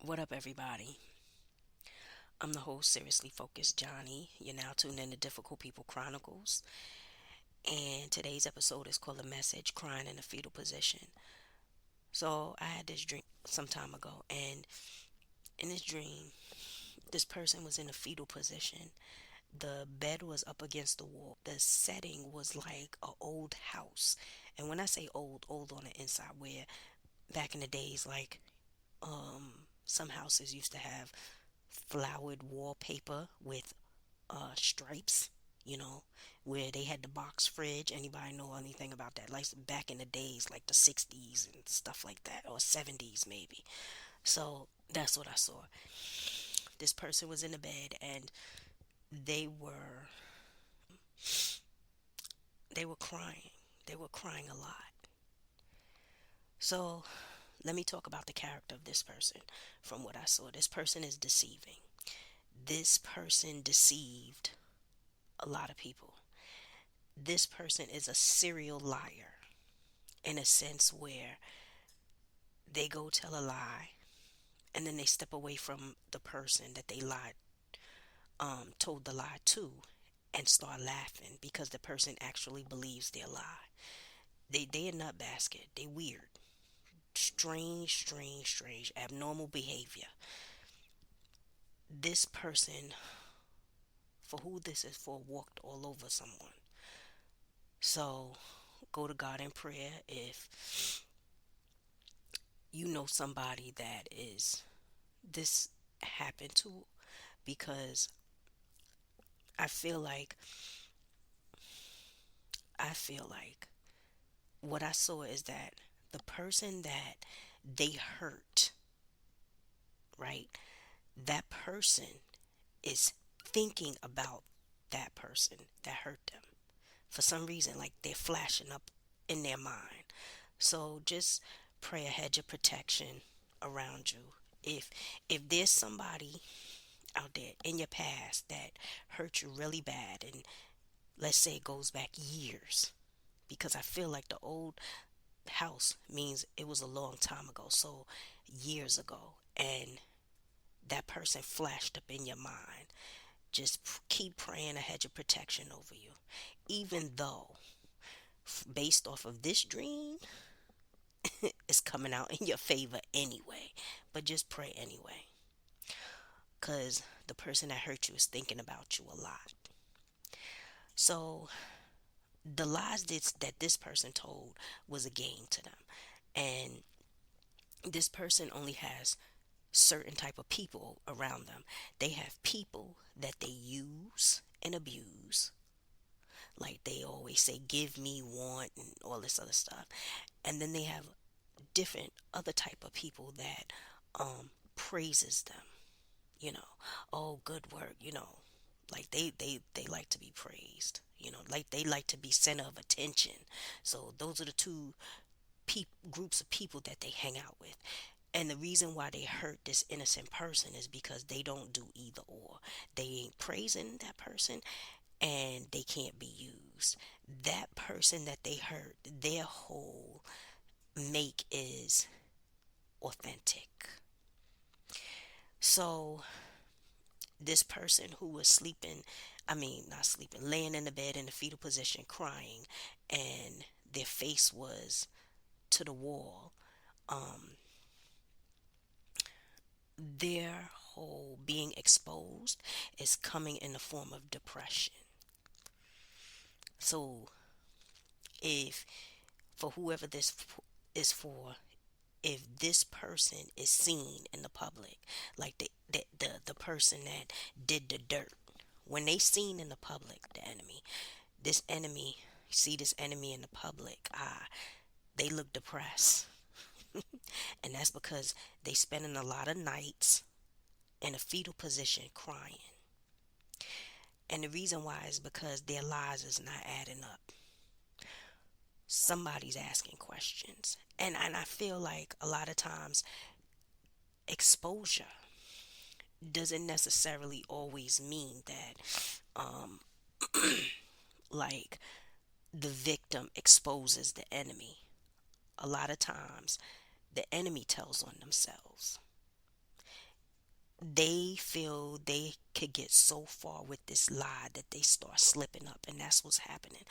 What up, everybody? I'm the host, Seriously Focused Johnny. You're now tuned in to Difficult People Chronicles. And today's episode is called A Message Crying in a Fetal Position. So, I had this dream some time ago, and in this dream, this person was in a fetal position. The bed was up against the wall. The setting was like an old house. And when I say old, old on the inside, where back in the days, like some houses used to have flowered wallpaper with stripes, you know, where they had the box fridge. Anybody know anything about that? Like back in the days, like the 60s and stuff like that, or 70s maybe. So that's what I saw. This person was in the bed and they were they were crying. They were crying a lot. So let me talk about the character of this person from what I saw. This person is deceiving. This person deceived a lot of people. This person is a serial liar in a sense where they go tell a lie and then they step away from the person that they lied told the lie to and start laughing because the person actually believes their lie. They a nut basket. They weird. Strange, abnormal behavior. This person, for who this is for, walked all over someone. So go to God in prayer if you know somebody that is this happened to, because I feel like I feel like what I saw is that the person that they hurt, right? That person is thinking about that person that hurt them. For some reason, like they're flashing up in their mind. So just pray a hedge of protection around you. If if there's somebody out there in your past that hurt you really bad, and let's say it goes back years, because I feel like the old house means it was a long time ago, so years ago, and that person flashed up in your mind. Just keep praying a hedge of protection over you, even though based off of this dream it's coming out in your favor anyway. But just pray anyway, because the person that hurt you is thinking about you a lot. So the lies that this person told was a game to them, and this person only has certain type of people around them. They have people that they use and abuse, like they always say give me, want, and all this other stuff. And then they have different other type of people that praises them, you know. Oh, good work, you know. Like they like to be praised, you know, like they like to be center of attention. So those are the two groups of people that they hang out with. And the reason why they hurt this innocent person is because they don't do either or. They ain't praising that person and they can't be used. That person that they hurt, their whole make is authentic. So this person who was sleeping, I mean, not sleeping, laying in the bed in the fetal position crying, and their face was to the wall, um, their whole being exposed is coming in the form of depression. So if for whoever this is for, if this person is seen in the public, like the person that did the dirt, when they seen in the public, the enemy, this enemy, see this enemy in the public, they look depressed. And that's because they spending a lot of nights in a fetal position crying. And the reason why is because their lives is not adding up. Somebody's asking questions. And I feel like a lot of times exposure doesn't necessarily always mean that um like the victim exposes the enemy. A lot of times the enemy tells on themselves. they feel they could get so far with this lie that they start slipping up, and that's what's happening.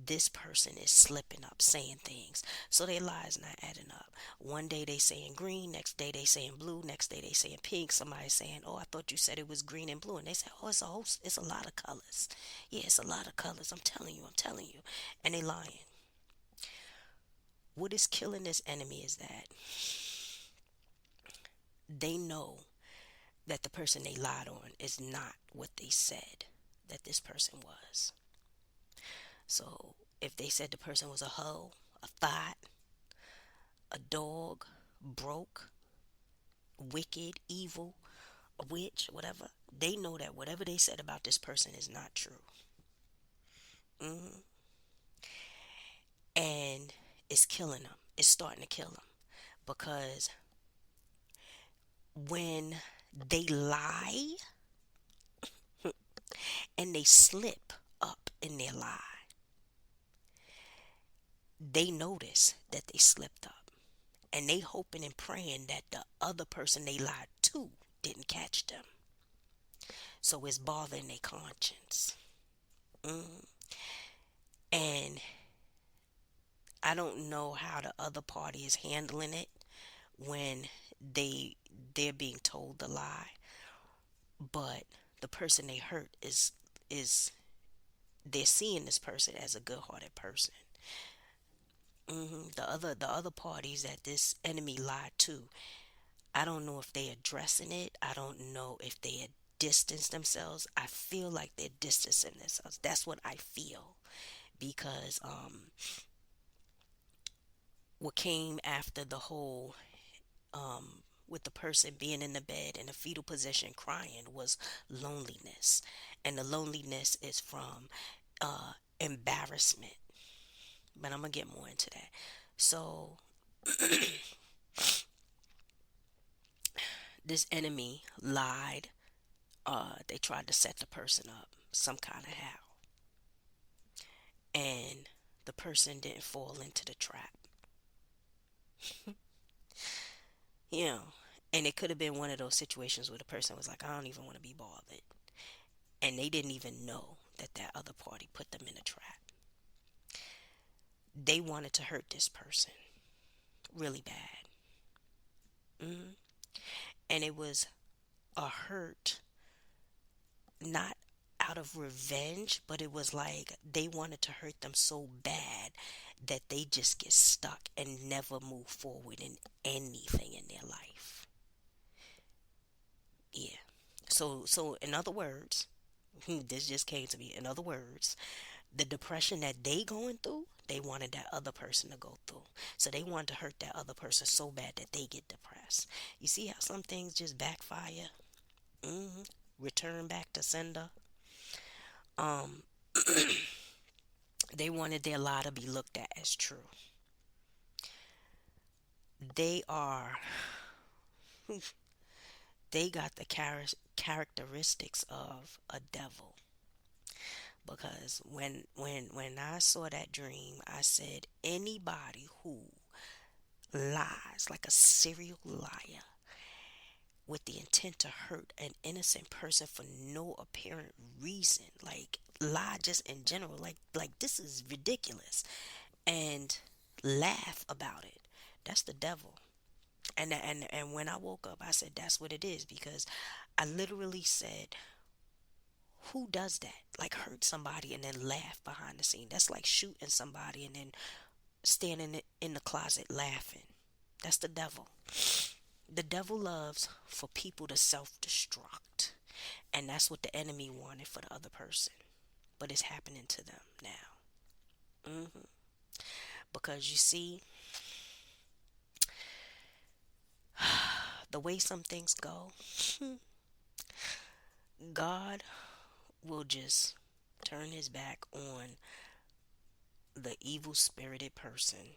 This person is slipping up saying things, so their lie is not adding up. One day they saying green, next day they saying blue, next day they saying pink. Somebody saying, oh, I thought you said it was green and blue, and they say, oh, it's a lot of colors. Yeah, it's a lot of colors. I'm telling you, and they lying. What is killing this enemy is that they know that the person they lied on is not what they said that this person was. So if they said the person was a hoe, a thought, a dog, broke, wicked, evil, a witch, whatever, they know that whatever they said about this person is not true. hmm And it's killing them. It's starting to kill them because when they lie and they slip up in their lie, they notice that they slipped up, and they hoping and praying that the other person they lied to didn't catch them. So it's bothering their conscience. mm And I don't know how the other party is handling it when they're being told the lie, but the person they hurt is they're seeing this person as a good-hearted person. The other parties that this enemy lied to, I don't know if they're addressing it. I don't know if they had distanced themselves. I feel like they're distancing themselves. That's what I feel because what came after the whole with the person being in the bed in a fetal position crying was loneliness, and the loneliness is from embarrassment. But I'm gonna get more into that. So this enemy lied. They tried to set the person up some kind of how, and the person didn't fall into the trap. You know, and it could have been one of those situations where the person was like, I don't even want to be bothered. And they didn't even know that that other party put them in a trap. They wanted to hurt this person really bad. hmm And it was a hurt, not out of revenge, but it was like they wanted to hurt them so bad that they just get stuck and never move forward in anything in their life. Yeah. So in other words, this just came to me. In other words, the depression that they going through, they wanted that other person to go through. So they wanted to hurt that other person so bad that they get depressed. You see how some things just backfire? hmm Return back to sender. Um, they wanted their lie to be looked at as true. They are, they got the characteristics of a devil. Because when I saw that dream, I said anybody who lies like a serial liar with the intent to hurt an innocent person for no apparent reason, like lie just in general, like this is ridiculous, and laugh about it, that's the devil. And when I woke up, I said that's what it is, because I literally said, who does that? Like hurt somebody and then laugh behind the scene. That's like shooting somebody and then standing in the closet laughing. That's the devil. The devil loves for people to self destruct. And that's what the enemy wanted for the other person. But it's happening to them now. hmm Because you see, the way some things go, God will just turn his back on the evil spirited person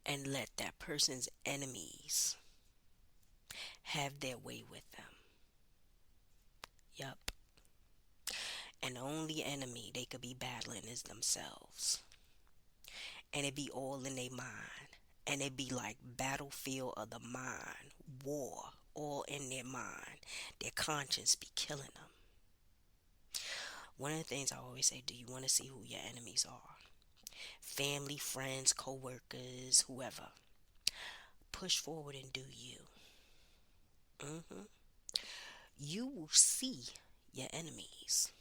and let that person's enemies have their way with them. Yup. And the only enemy they could be battling is themselves. And it be all in their mind. And it be like battlefield of the mind, war, all in their their mind. Their conscience be killing them. One of the things I always say, do you want to see who your enemies are? Family, friends, co-workers, whoever. Push forward and do you. hmm You will see your enemies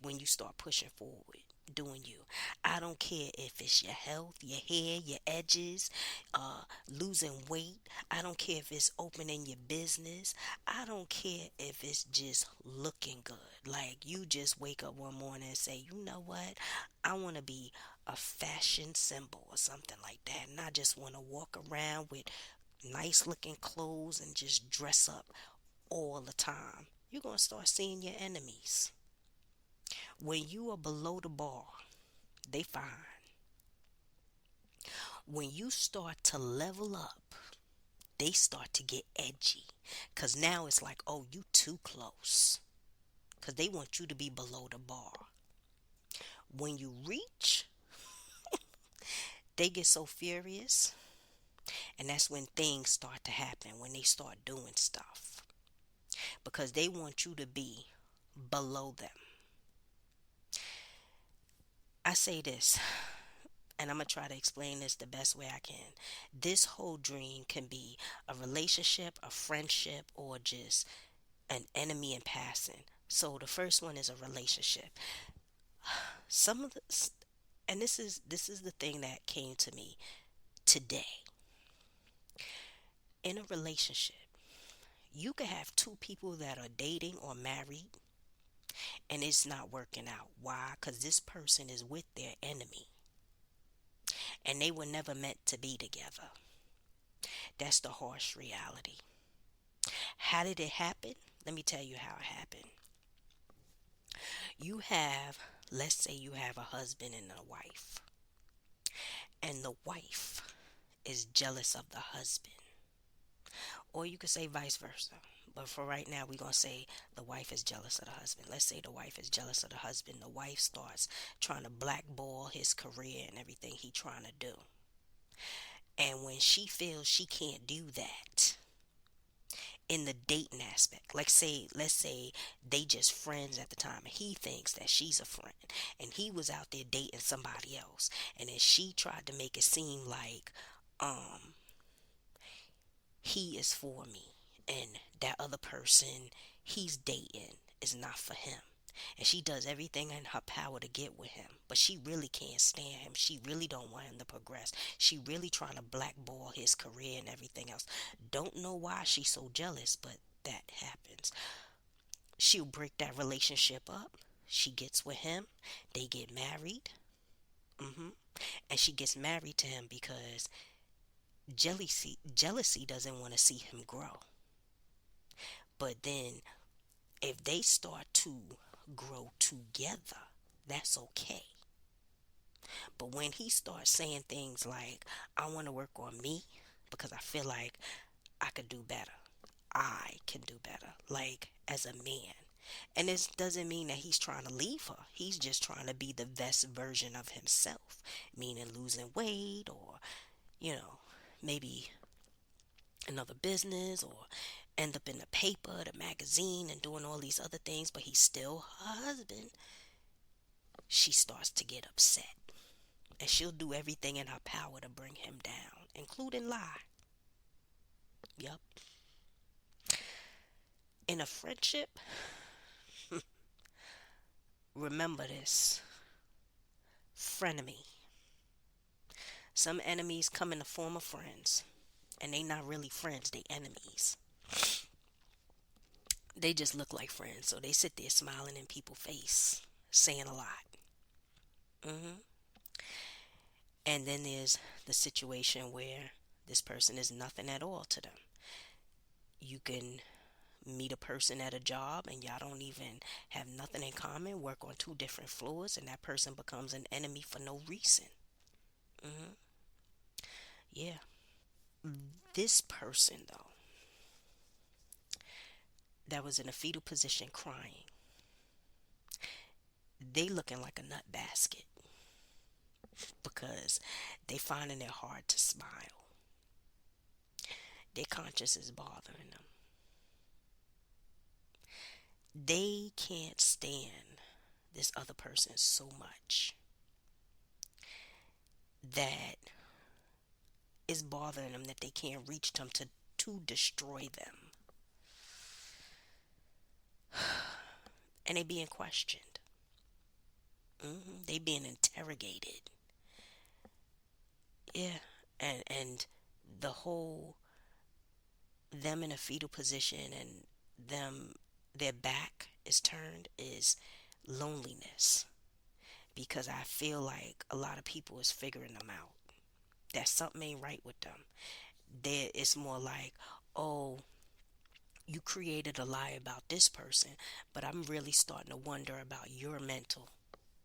when you start pushing forward, doing you. I don't care if it's your health, your hair, your edges, losing weight. I don't care if it's opening your business. I don't care if it's just looking good. Like you just wake up one morning and say, you know what? I want to be a fashion symbol or something like that. And I just want to walk around with nice looking clothes and just dress up all the time. You're going to start seeing your enemies. When you are below the bar, they fine. When you start to level up, they start to get edgy. Because now it's like, oh, you too close. Because they want you to be below the bar. When you reach, they get so furious. And that's when things start to happen, when they start doing stuff. Because they want you to be below them. I say this, and I'm going to try to explain this the best way I can. This whole dream can be a relationship, a friendship, or just an enemy in passing. So the first one is a relationship. Some of the and this is the thing that came to me today. In a relationship, you could have two people that are dating or married and it's not working out. Why? Cuz this person is with their enemy and they were never meant to be together. That's the harsh reality. How did it happen? Let me tell you how it happened. You have, let's say you have a husband and a wife, and the wife is jealous of the husband. Or you could say vice versa. But for right now, we're going to say the wife is jealous of the husband. Let's say the wife is jealous of the husband. The wife starts trying to blackball his career and everything he trying to do. And when she feels she can't do that, in the dating aspect. Like say, let's say they just friends at the time and he thinks that she's a friend and he was out there dating somebody else and then she tried to make it seem like he is for me and that other person he's dating is not for him. And she does everything in her power to get with him, but she really can't stand him. She really don't want him to progress. She really trying to blackball his career and everything else. Don't know why she's so jealous, but that happens. She'll break that relationship up. She gets with him. They get married. hmm And she gets married to him because jealousy doesn't want to see him grow. But then if they start to grow together, that's okay. But when he starts saying things like, I want to work on me because I feel like I could do better. I can do better, like as a man. And this doesn't mean that he's trying to leave her. He's just trying to be the best version of himself, meaning losing weight or, you know, maybe another business or end up in the paper, the magazine, and doing all these other things, but he's still her husband. She starts to get upset. And she'll do everything in her power to bring him down, including lie. Yup. In a friendship, remember this. Frenemy. Some enemies come in the form of friends. And they not really friends, they enemies. They just look like friends. So they sit there smiling in people's face, saying a lot. hmm And then there's the situation where this person is nothing at all to them. You can meet a person at a job and y'all don't even have nothing in common, work on two different floors, and that person becomes an enemy for no reason. hmm Yeah. This person, though, that was in a fetal position crying, they looking like a nut basket because they finding it hard to smile. Their conscience is bothering them. They can't stand this other person so much that it's bothering them that they can't reach them to destroy them. And they being questioned. They being interrogated. Yeah. And the whole them in a fetal position and them their back is turned is loneliness, because I feel like a lot of people is figuring them out that something ain't right with them. There it's more like, oh, you created a lie about this person, but I'm really starting to wonder about your mental,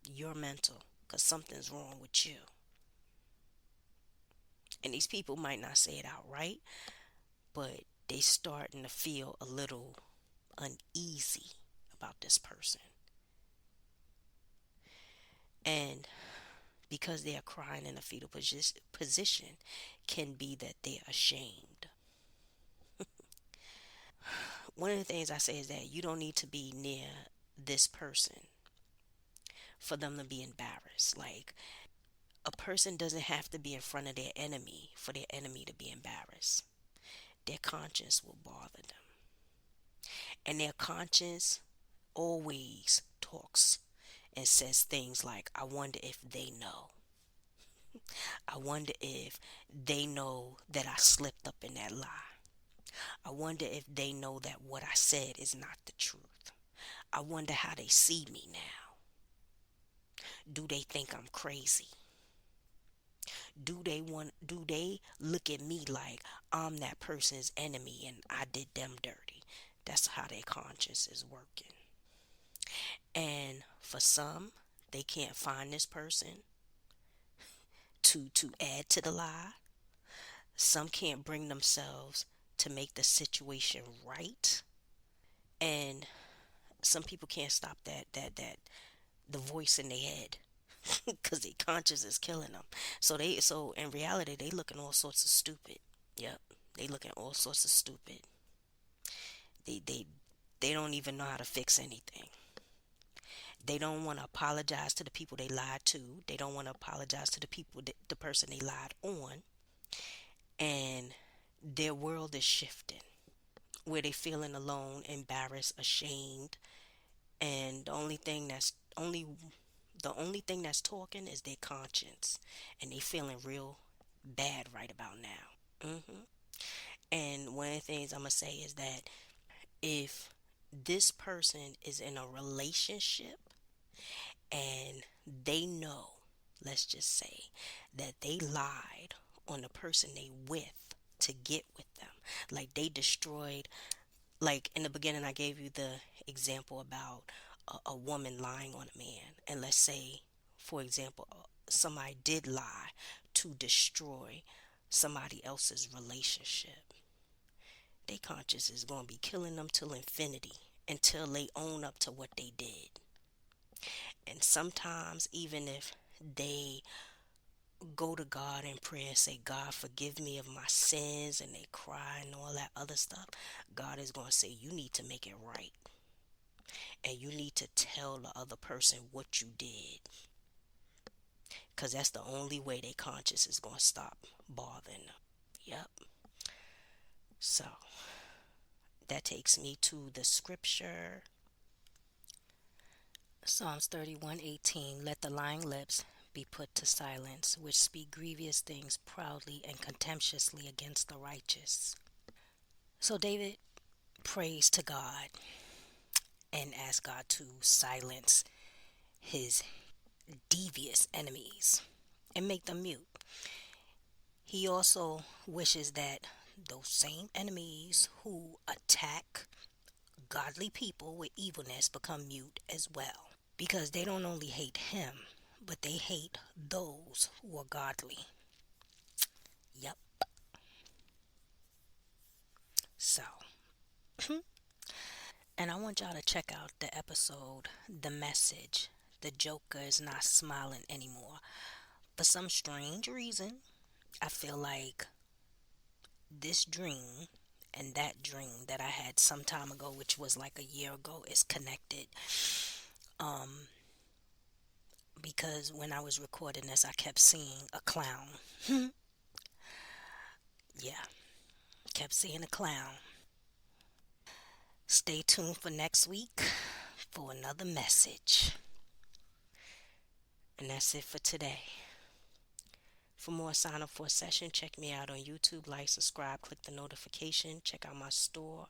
because something's wrong with you. And these people might not say it outright, but they starting to feel a little uneasy about this person. And because they are crying in a fetal position, can be that they're ashamed. One of the things I say is that you don't need to be near this person for them to be embarrassed. Like, a person doesn't have to be in front of their enemy for their enemy to be embarrassed. Their conscience will bother them. And their conscience always talks and says things like, I wonder if they know. I wonder if they know that I slipped up in that lie. I wonder if they know that what I said is not the truth. I wonder how they see me now. Do they think I'm crazy? Do they look at me like I'm that person's enemy and I did them dirty? That's how their conscience is working. And for some, they can't find this person to add to the lie. Some can't bring themselves to make the situation right. And some people can't stop that the voice in their head because their conscience is killing them. So in reality they looking all sorts of stupid. Yep, they looking all sorts of stupid. They they don't even know how to fix anything. They don't want to apologize to the people they lied to. They don't want to apologize to the people the person they lied on. And their world is shifting where they feeling alone, embarrassed, ashamed, and the only thing that's talking is their conscience, and they feeling real bad right about now. And one of the things I'm gonna say is that if this person is in a relationship and they know, let's just say, that they lied on the person they with to get with them, like they destroyed, like in the beginning I gave you the example about a woman lying on a man, and let's say, for example, somebody did lie to destroy somebody else's relationship. Their conscience is going to be killing them till infinity until they own up to what they did. And sometimes, even if they go to God in prayer and say, God, forgive me of my sins, and they cry and all that other stuff, God is going to say, you need to make it right. And you need to tell the other person what you did. Because that's the only way their conscience is going to stop bothering them. Yep. So that takes me to the scripture. Psalms 31:18. Let the lying lips be put to silence, which speak grievous things proudly and contemptuously against the righteous. So David prays to God and asks God to silence his devious enemies and make them mute. He also wishes that those same enemies who attack godly people with evilness become mute as well. Because they don't only hate him, but they hate those who are godly. Yep. So, and I want y'all to check out the episode, The Message. The Joker is not smiling anymore. For some strange reason, I feel like this dream and that dream that I had some time ago, which was like a year ago, is connected. Um, because when I was recording this, I kept seeing a clown. Yeah, kept seeing a clown. Stay tuned for next week for another message. And that's it for today. For more sign up for a session, check me out on YouTube. Like, subscribe, click the notification, check out my store.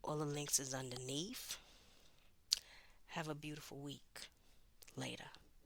All the links is underneath. Have a beautiful week. Later.